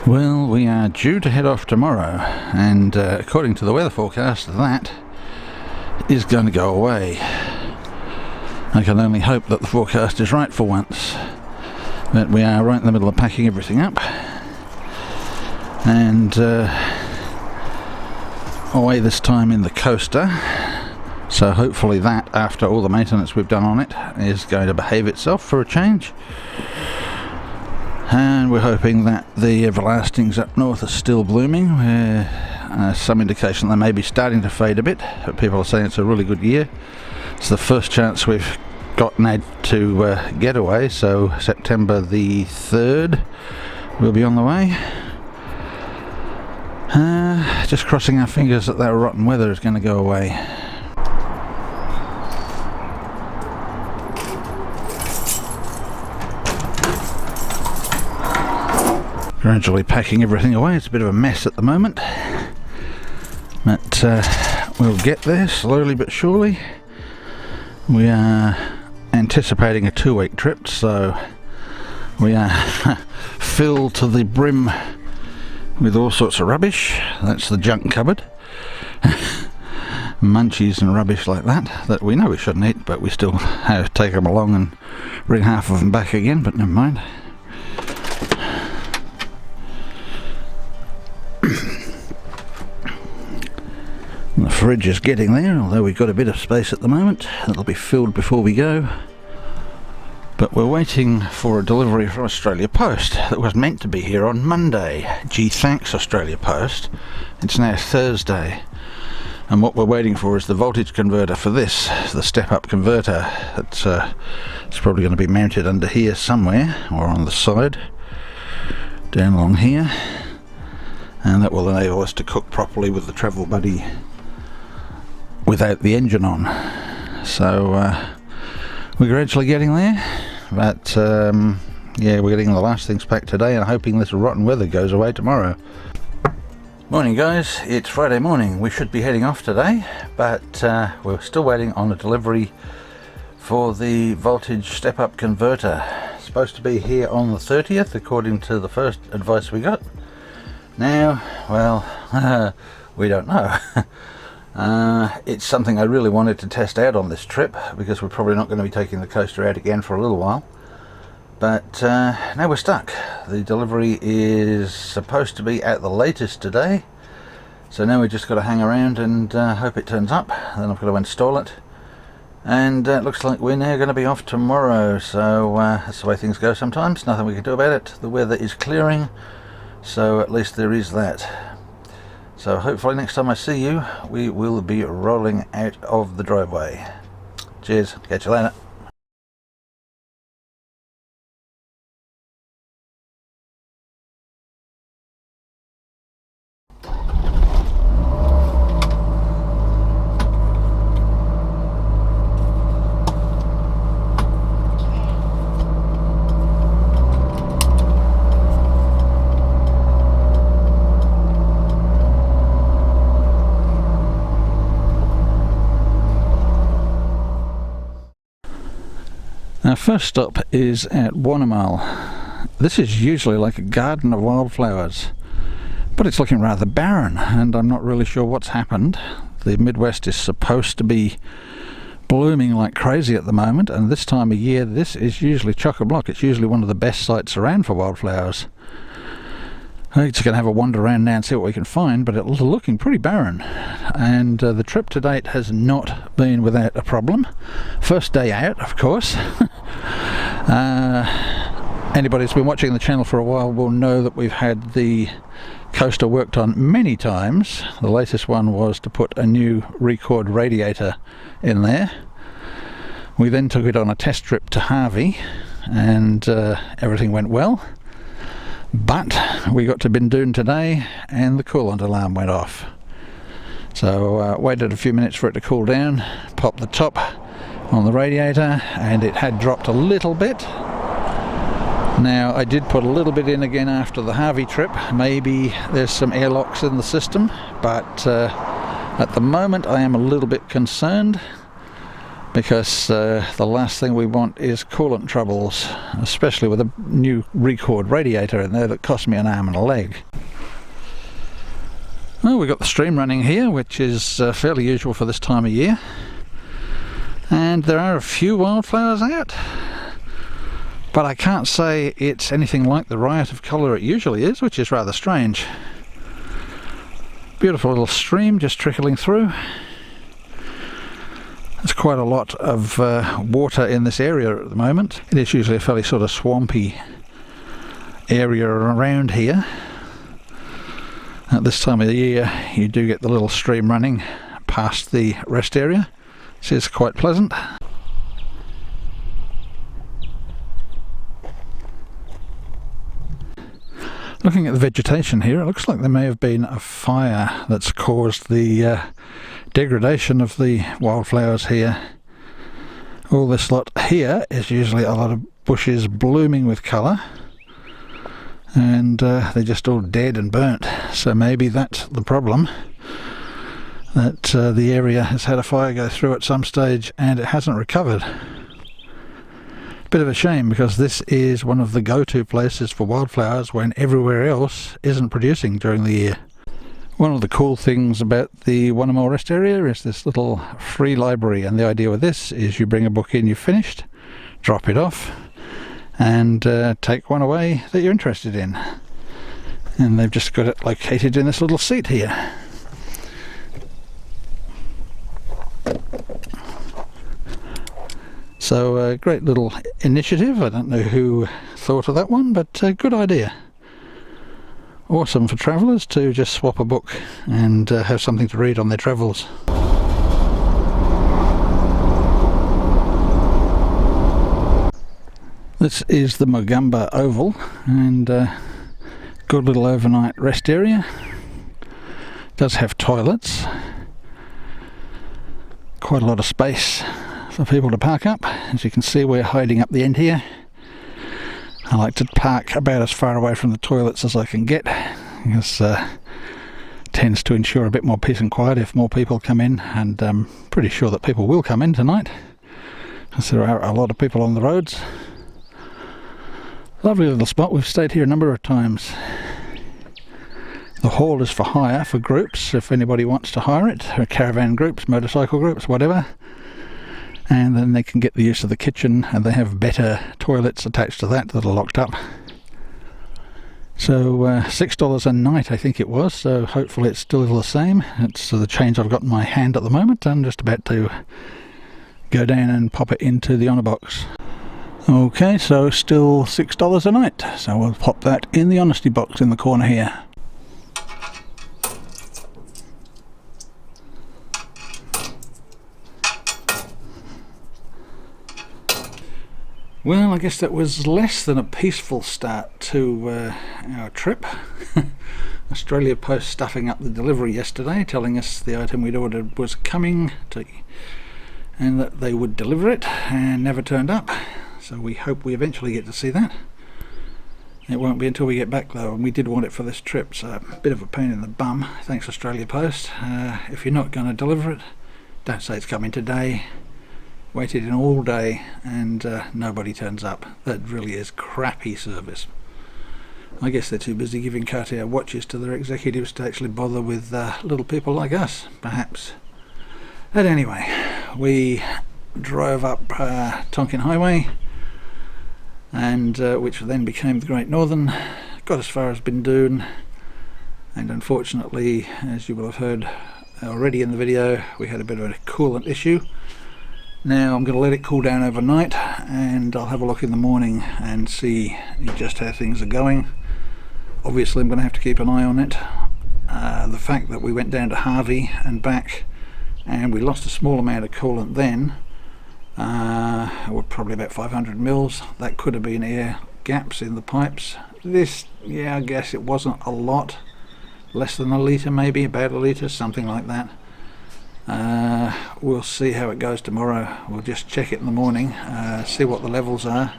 Well, we are due to head off tomorrow, and according to the weather forecast, that is going to go away. I can only hope that the forecast is right for once. But we are right in the middle of packing everything up, and away this time in the coaster. So hopefully that, after all the maintenance we've done on it, is going to behave itself for a change. And we're hoping that the everlastings up north are still blooming. Some indication they may be starting to fade a bit, but people are saying it's a really good year. It's the first chance we've gotten to get away, so September the 3rd we'll be on the way. Just crossing our fingers that rotten weather is going to go away. Gradually packing everything away. It's a bit of a mess at the moment, but we'll get there slowly but surely. We are anticipating a 2-week trip, so we are filled to the brim with all sorts of rubbish. That's the junk cupboard. Munchies and rubbish like that we know we shouldn't eat, but we still have to take them along and bring half of them back again, but never mind. The fridge is getting there, although we've got a bit of space at the moment. It'll be filled before we go. But we're waiting for a delivery from Australia Post that was meant to be here on Monday. Gee, thanks Australia Post. It's now Thursday. And what we're waiting for is the voltage converter for this, the step-up converter. It's probably going to be mounted under here somewhere, or on the side, down along here. And that will enable us to cook properly with the travel buddy without the engine on. So we're gradually getting there, but yeah, we're getting the last things packed today and hoping this rotten weather goes away tomorrow. Morning guys, it's Friday morning. We should be heading off today, but we're still waiting on a delivery for the voltage step-up converter. It's supposed to be here on the 30th according to the first advice we got. Now, well, we don't know. It's something I really wanted to test out on this trip, because we're probably not going to be taking the coaster out again for a little while. But now we're stuck. The delivery is supposed to be at the latest today, so now we've just got to hang around and hope it turns up. Then I've got to install it, and it looks like we're now going to be off tomorrow. So that's the way things go sometimes. Nothing we can do about it. The weather is clearing, so at least there is that. So hopefully next time I see you, we will be rolling out of the driveway. Cheers, catch you later. Our first stop is at Wannamal. This is usually like a garden of wildflowers, but it's looking rather barren, and I'm not really sure what's happened. The Midwest is supposed to be blooming like crazy at the moment, and this time of year this is usually chock-a-block. It's usually one of the best sites around for wildflowers. I'm just going to have a wander around now and see what we can find, but it's looking pretty barren. And the trip to date has not been without a problem. First day out, of course. Anybody who's been watching the channel for a while will know that we've had the coaster worked on many times. The latest one was to put a new record radiator in there. We then took it on a test trip to Harvey, and everything went well. But we got to Bindoon today and the coolant alarm went off. So waited a few minutes for it to cool down, popped the top on the radiator, and it had dropped a little bit. Now I did put a little bit in again after the Harvey trip. Maybe there's some airlocks in the system, but at the moment I am a little bit concerned. because the last thing we want is coolant troubles, especially with a new record radiator in there that cost me an arm and a leg. Well, we've got the stream running here, which is fairly usual for this time of year, and there are a few wildflowers out, but I can't say it's anything like the riot of colour it usually is, which is rather strange. Beautiful little stream just trickling through. There's quite a lot of water in this area at the moment. It is usually a fairly sort of swampy area around here. At this time of the year you do get the little stream running past the rest area, which is quite pleasant. Looking at the vegetation here, it looks like there may have been a fire that's caused the degradation of the wildflowers here. All this lot here is usually a lot of bushes blooming with colour, and they're just all dead and burnt, so maybe that's the problem, that the area has had a fire go through at some stage and it hasn't recovered. Bit of a shame, because this is one of the go-to places for wildflowers when everywhere else isn't producing during the year. One of the cool things about the Wannamal rest area is this little free library, and the idea with this is you bring a book in you've finished, drop it off, and take one away that you're interested in. And they've just got it located in this little seat here. So a great little initiative. I don't know who thought of that one, but good idea. Awesome for travellers to just swap a book and have something to read on their travels. This is the Mogumber Oval, and good little overnight rest area. Does have toilets. Quite a lot of space for people to park up. As you can see, we're hiding up the end here. I like to park about as far away from the toilets as I can get, because tends to ensure a bit more peace and quiet if more people come in, and I'm pretty sure that people will come in tonight, because there are a lot of people on the roads. Lovely little spot. We've stayed here a number of times. The hall is for hire for groups, if anybody wants to hire it, or caravan groups, motorcycle groups, whatever. And then they can get the use of the kitchen, and they have better toilets attached to that are locked up. So $6 a night I think it was, so hopefully it's still the same. It's the change I've got in my hand at the moment. I'm just about to go down and pop it into the honour box. Okay, so still $6 a night, so we'll pop that in the honesty box in the corner here. Well, I guess that was less than a peaceful start to our trip. Australia Post stuffing up the delivery yesterday, telling us the item we'd ordered was coming and that they would deliver it, and never turned up. So we hope we eventually get to see that. It won't be until we get back though, and we did want it for this trip, so a bit of a pain in the bum. Thanks Australia Post. If you're not going to deliver it, don't say it's coming today. Waited in all day and nobody turns up. That really is crappy service. I guess they're too busy giving Cartier watches to their executives to actually bother with little people like us, perhaps. But anyway, we drove up Tonkin Highway, and which then became the Great Northern, got as far as Bindoon, and unfortunately, as you will have heard already in the video, we had a bit of a coolant issue. Now I'm going to let it cool down overnight, and I'll have a look in the morning and see just how things are going. Obviously I'm going to have to keep an eye on it. The fact that we went down to Harvey and back and we lost a small amount of coolant then, we're probably about 500 mils, that could have been air gaps in the pipes. This, yeah, I guess it wasn't a lot, less than a litre maybe, about a litre, something like that. We'll see how it goes tomorrow. We'll just check it in the morning, see what the levels are,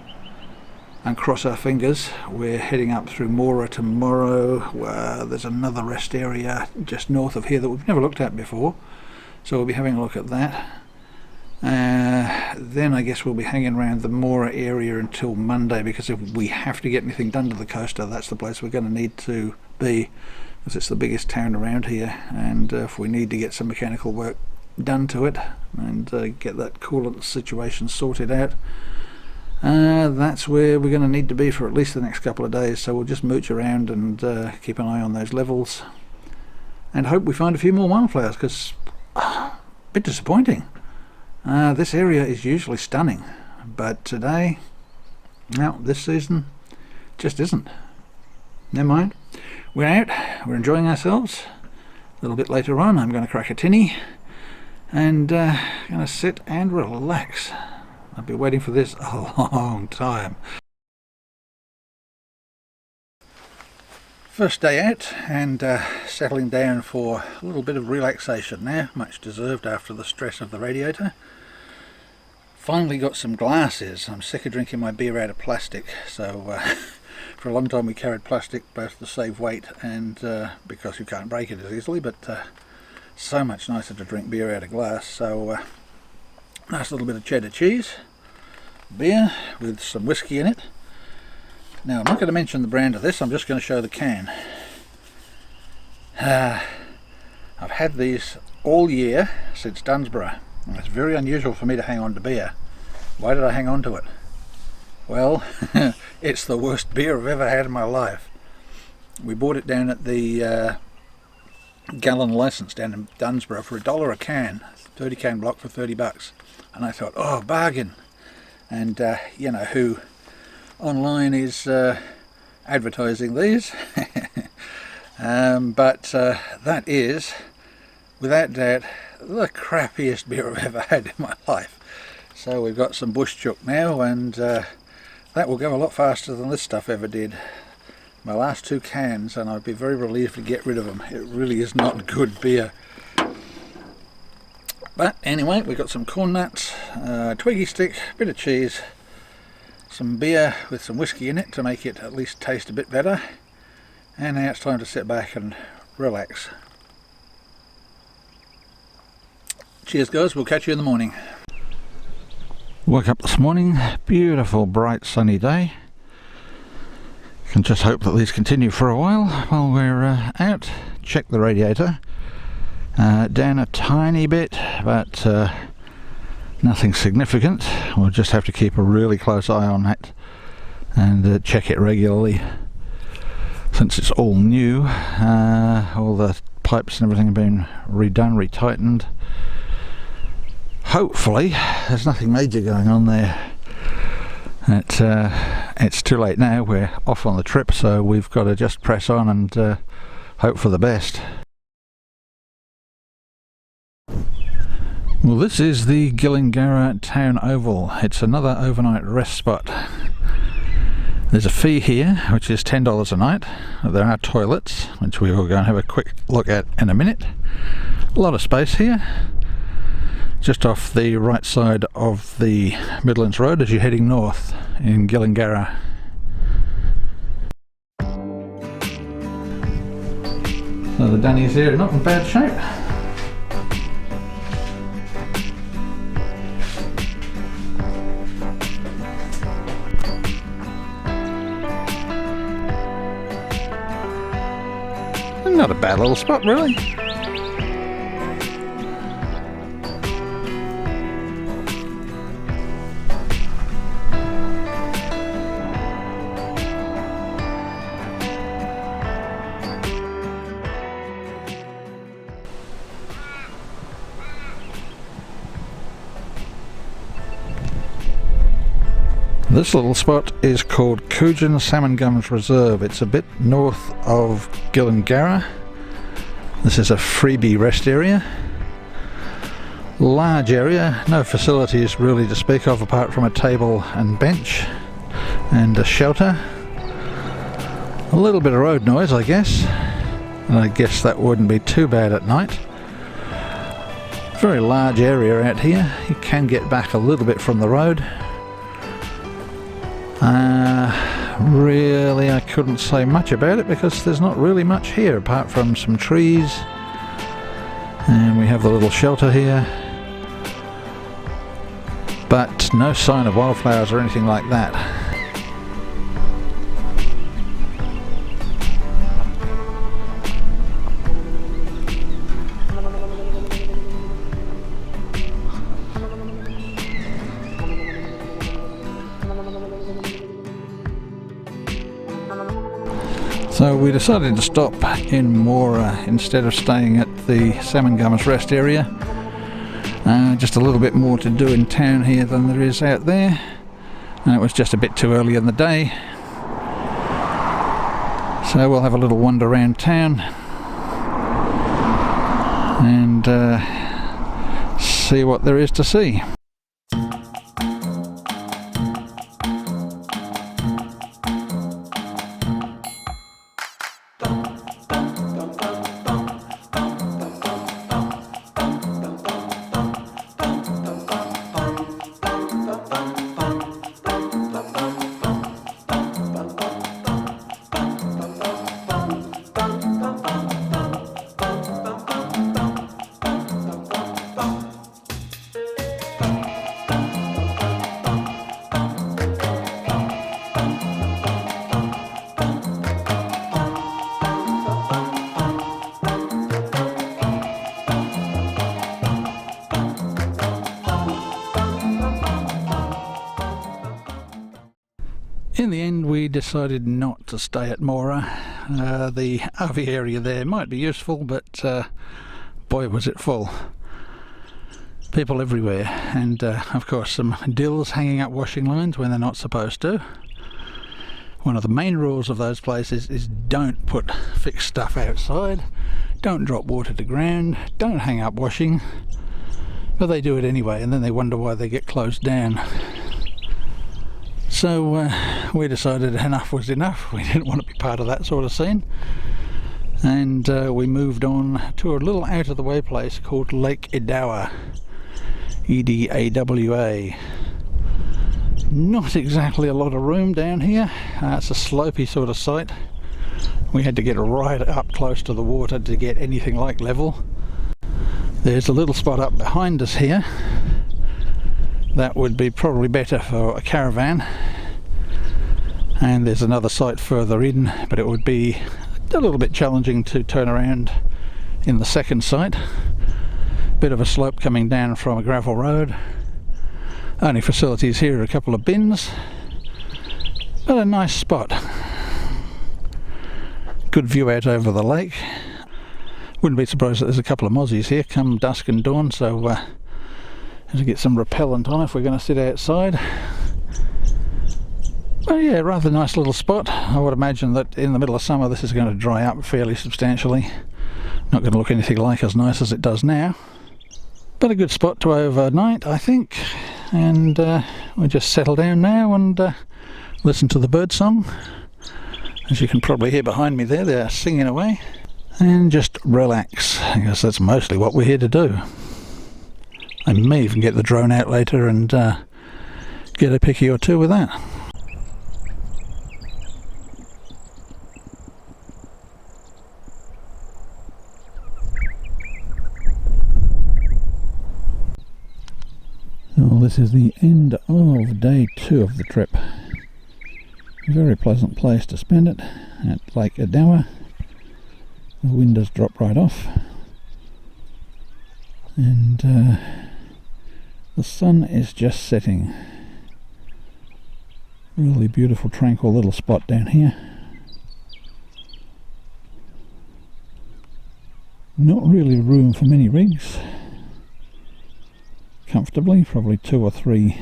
and cross our fingers. We're heading up through Moora tomorrow. There's another rest area just north of here that we've never looked at before, so we'll be having a look at that. Then I guess we'll be hanging around the Moora area until Monday, because if we have to get anything done to the coaster, that's the place we're going to need to be, because it's the biggest town around here, and if we need to get some mechanical work done to it and get that coolant situation sorted out, that's where we're going to need to be for at least the next couple of days. So we'll just mooch around and keep an eye on those levels and hope we find a few more wildflowers, because a bit disappointing. This area is usually stunning, but today, no, this season just isn't. Never mind, we're out, we're enjoying ourselves. A little bit later on I'm going to crack a tinny and going to sit and relax. I've been waiting for this a long time. First day out, and settling down for a little bit of relaxation now, much deserved after the stress of the radiator. Finally got some glasses. I'm sick of drinking my beer out of plastic, so for a long time we carried plastic both to save weight and because you can't break it as easily, but so much nicer to drink beer out of glass. So nice little bit of cheddar cheese, beer with some whiskey in it. Now I'm not going to mention the brand of this, I'm just going to show the can. I've had these all year since Dunsborough, and it's very unusual for me to hang on to beer. Why did I hang on to it? Well, it's the worst beer I've ever had in my life. We bought it down at the gallon license down in Dunsborough for $1 a can, 30 can block for $30, and I thought, oh, bargain. And you know who online is advertising these, but that is without doubt the crappiest beer I've ever had in my life. So we've got some bush chook now, and that will go a lot faster than this stuff ever did. My last 2 cans, and I'd be very relieved to get rid of them. It really is not good beer. But anyway, we've got some corn nuts, twiggy stick, bit of cheese, some beer with some whiskey in it to make it at least taste a bit better, and now it's time to sit back and relax. Cheers guys, we'll catch you in the morning. Woke up this morning, beautiful bright sunny day. Can just hope that these continue for a while we're out. Check the radiator, down a tiny bit, but nothing significant. We'll just have to keep a really close eye on that and check it regularly, since it's all new. All the pipes and everything have been redone, retightened. Hopefully there's nothing major going on there. It's too late now, we're off on the trip, so we've got to just press on and hope for the best. Well, this is the Gillingarra Town Oval. It's another overnight rest spot. There's a fee here, which is $10 a night. There are toilets, which we will go and have a quick look at in a minute. A lot of space here. Just off the right side of the Midlands Road as you're heading north in Gillingarra. So the dunnies here are not in bad shape. Not a bad little spot, really. This little spot is called Koojan Salmon Gums Reserve. It's a bit north of Gillingarra. This is a freebie rest area. Large area, no facilities really to speak of apart from a table and bench and a shelter. A little bit of road noise, I guess, and I guess that wouldn't be too bad at night. Very large area out here. You can get back a little bit from the road. Really, I couldn't say much about it because there's not really much here apart from some trees, and we have the little shelter here. but no sign of wildflowers or anything like that. So we decided to stop in Moora instead of staying at the Salmon Gummers rest area. Just a little bit more to do in town here than there is out there, and it was just a bit too early in the day, so we'll have a little wander around town and see what there is to see. In the end, we decided not to stay at Moora. The RV area there might be useful, but boy was it full. People everywhere, and of course some dills hanging up washing lines when they're not supposed to. One of the main rules of those places is don't put fixed stuff outside, don't drop water to ground, don't hang up washing, but they do it anyway, and then they wonder why they get closed down. So we decided enough was enough. We didn't want to be part of that sort of scene, and we moved on to a little out of the way place called Lake Edawa, E-D-A-W-A. Not exactly a lot of room down here. It's a slopey sort of site. We had to get right up close to the water to get anything like level. There's a little spot up behind us here that would be probably better for a caravan, and there's another site further in, but it would be a little bit challenging to turn around in the second site. Bit of a slope coming down from a gravel road. Only facilities here are a couple of bins, but a nice spot. Good view out over the lake. Wouldn't be surprised that there's a couple of mozzies here come dusk and dawn, so have to get some repellent on if we're going to sit outside. Well, yeah, rather nice little spot. I would imagine that in the middle of summer this is going to dry up fairly substantially. Not going to look anything like as nice as it does now, but a good spot to overnight, I think. And we'll just settle down now and listen to the bird song. As you can probably hear behind me there, they're singing away, and just relax. I guess that's mostly what we're here to do. I may even get the drone out later and get a picky or two with that. Well, this is the end of day 2 of the trip. A very pleasant place to spend it at Lake Edawa. The wind has dropped right off, and the sun is just setting. Really beautiful, tranquil little spot down here. Not really room for many rigs. Comfortably, probably 2 or 3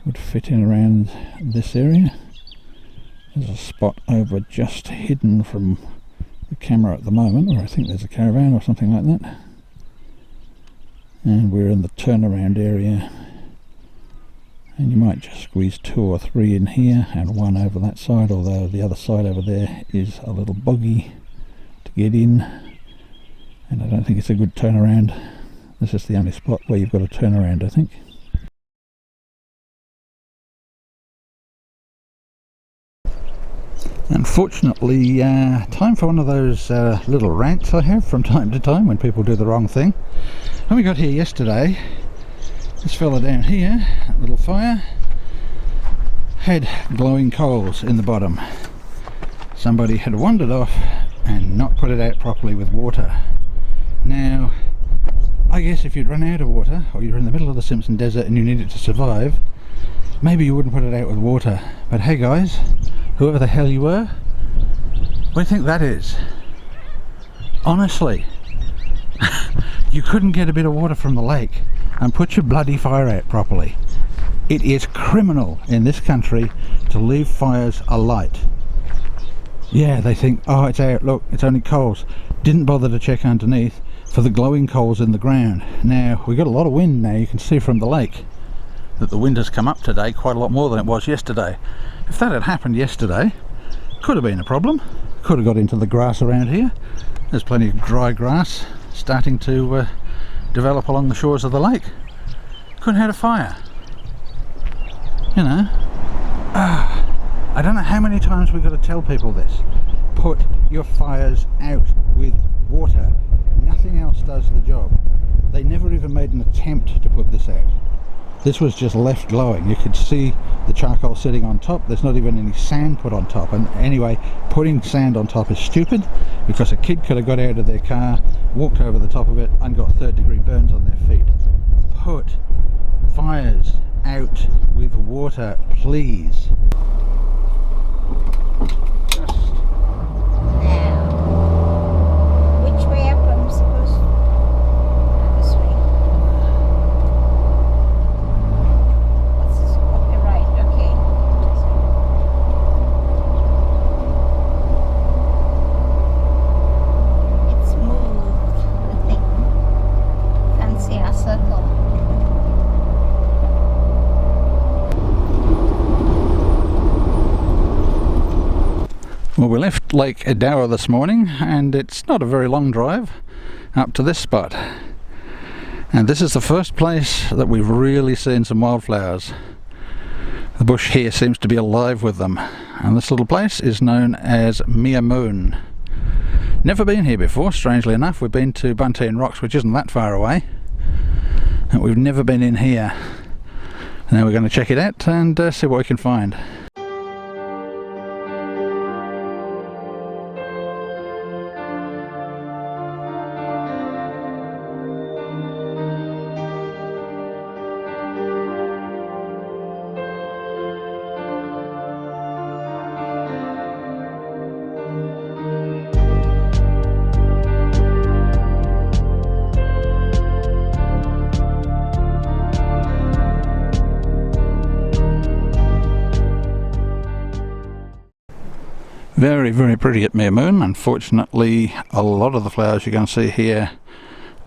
would fit in around this area. There's a spot over just hidden from the camera at the moment, where I think there's a caravan or something like that. And we're in the turnaround area, and you might just squeeze 2 or 3 in here and 1 over that side, although the other side over there is a little boggy to get in, and I don't think it's a good turnaround. This is the only spot where you've got to turn around, I think. Unfortunately, time for one of those little rants I have from time to time when people do the wrong thing. When we got here yesterday, This fella down here, that little fire, had glowing coals in the bottom. Somebody had wandered off and not put it out properly with water. Now, I guess if you'd run out of water, or you're in the middle of the Simpson Desert and you need it to survive, maybe you wouldn't put it out with water. But hey guys, whoever the hell you were, what do you think that is? Honestly, you couldn't get a bit of water from the lake and put your bloody fire out properly. It is criminal in this country to leave fires alight. Yeah, they think, oh, it's out, look, it's only coals. Didn't bother to check underneath for the glowing coals in the ground. Now, we've got a lot of wind now. You can see from the lake that the wind has come up today quite a lot more than it was yesterday. If that had happened yesterday, could have been a problem. Could have got into the grass around here. There's plenty of dry grass starting to develop along the shores of the lake. Could have had a fire. You know, I don't know how many times we've got to tell people this. Put your fires out with water. Nothing else does the job. They never even made an attempt to put this out. This was just left glowing. You could see the charcoal sitting on top. There's not even any sand put on top. And anyway, putting sand on top is stupid, because a kid could have got out of their car, walked over the top of it and got 3rd-degree burns on their feet. Put fires out with water, please. Which way up I'm supposed to? This way. What's this? Okay, right, okay. It's moved, I think. Fancy a circle. Well, we left Lake Edawa this morning, and it's not a very long drive up to this spot. And this is the first place that we've really seen some wildflowers. The bush here seems to be alive with them, and this little place is known as Miamoon. Never been here before, strangely enough. We've been to Untitled Rocks, which isn't that far away, and we've never been in here. Now we're going to check it out and see what we can find. Very, very pretty at Miamoon. Unfortunately, a lot of the flowers you're going to see here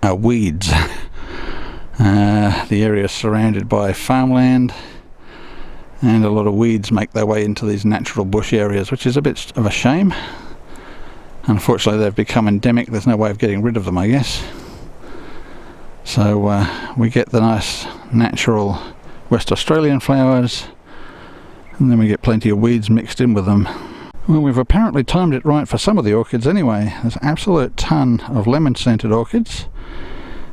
are weeds. The area is surrounded by farmland, and a lot of weeds make their way into these natural bush areas, which is a bit of a shame. Unfortunately, they've become endemic. There's no way of getting rid of them, I guess. So we get the nice natural West Australian flowers, and then we get plenty of weeds mixed in with them. Well, we've apparently timed it right for some of the orchids anyway. There's an absolute ton of lemon-scented orchids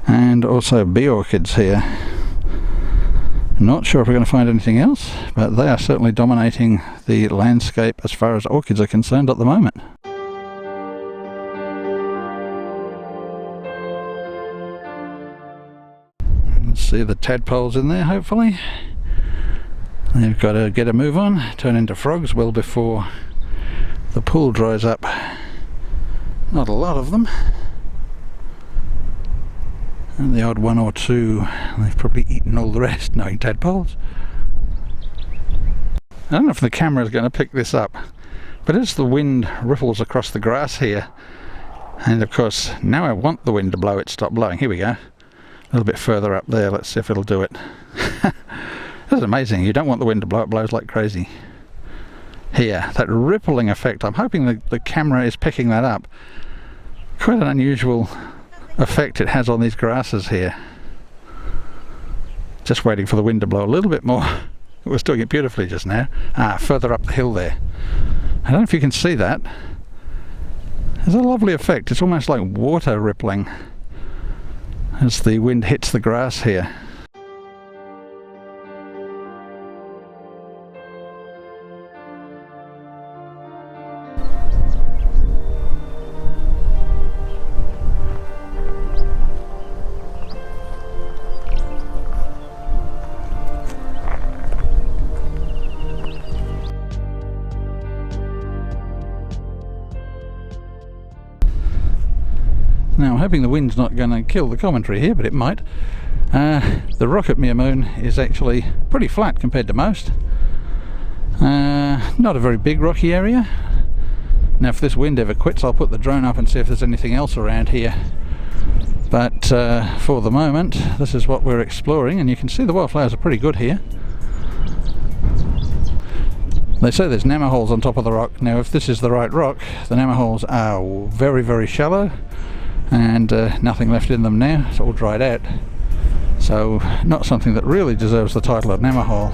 and also bee orchids here. Not sure if we're going to find anything else, but they are certainly dominating the landscape as far as orchids are concerned at the moment. Let's see the tadpoles in there, hopefully. They've got to get a move on, turn into frogs well before the pool dries up. Not a lot of them, and the odd one or two. They've probably eaten all the rest, knowing tadpoles. I don't know if the camera is going to pick this up, but as the wind ripples across the grass here, and of course now I want the wind to blow, it stopped blowing. Here we go, a little bit further up there. Let's see if it'll do it. That's amazing. You don't want the wind to blow, it blows like crazy. Here, that rippling effect, I'm hoping the camera is picking that up. Quite an unusual effect it has on these grasses here. Just waiting for the wind to blow a little bit more. It was doing it beautifully just now. Further up the hill there. I don't know if you can see that. There's a lovely effect. It's almost like water rippling as the wind hits the grass here. Now I'm hoping the wind's not going to kill the commentary here, but it might. The rock at Miamoon is actually pretty flat compared to most. Not a very big rocky area. Now if this wind ever quits, I'll put the drone up and see if there's anything else around here. But for the moment, this is what we're exploring, and you can see the wildflowers are pretty good here. They say there's namaholes on top of the rock. Now if this is the right rock, the namaholes are very, very shallow, and nothing left in them now. It's all dried out. So not something that really deserves the title of namahole.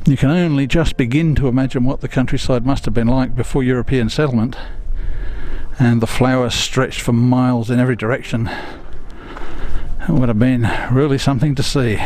You can only just begin to imagine what the countryside must have been like before European settlement, and the flowers stretched for miles in every direction. It would have been really something to see.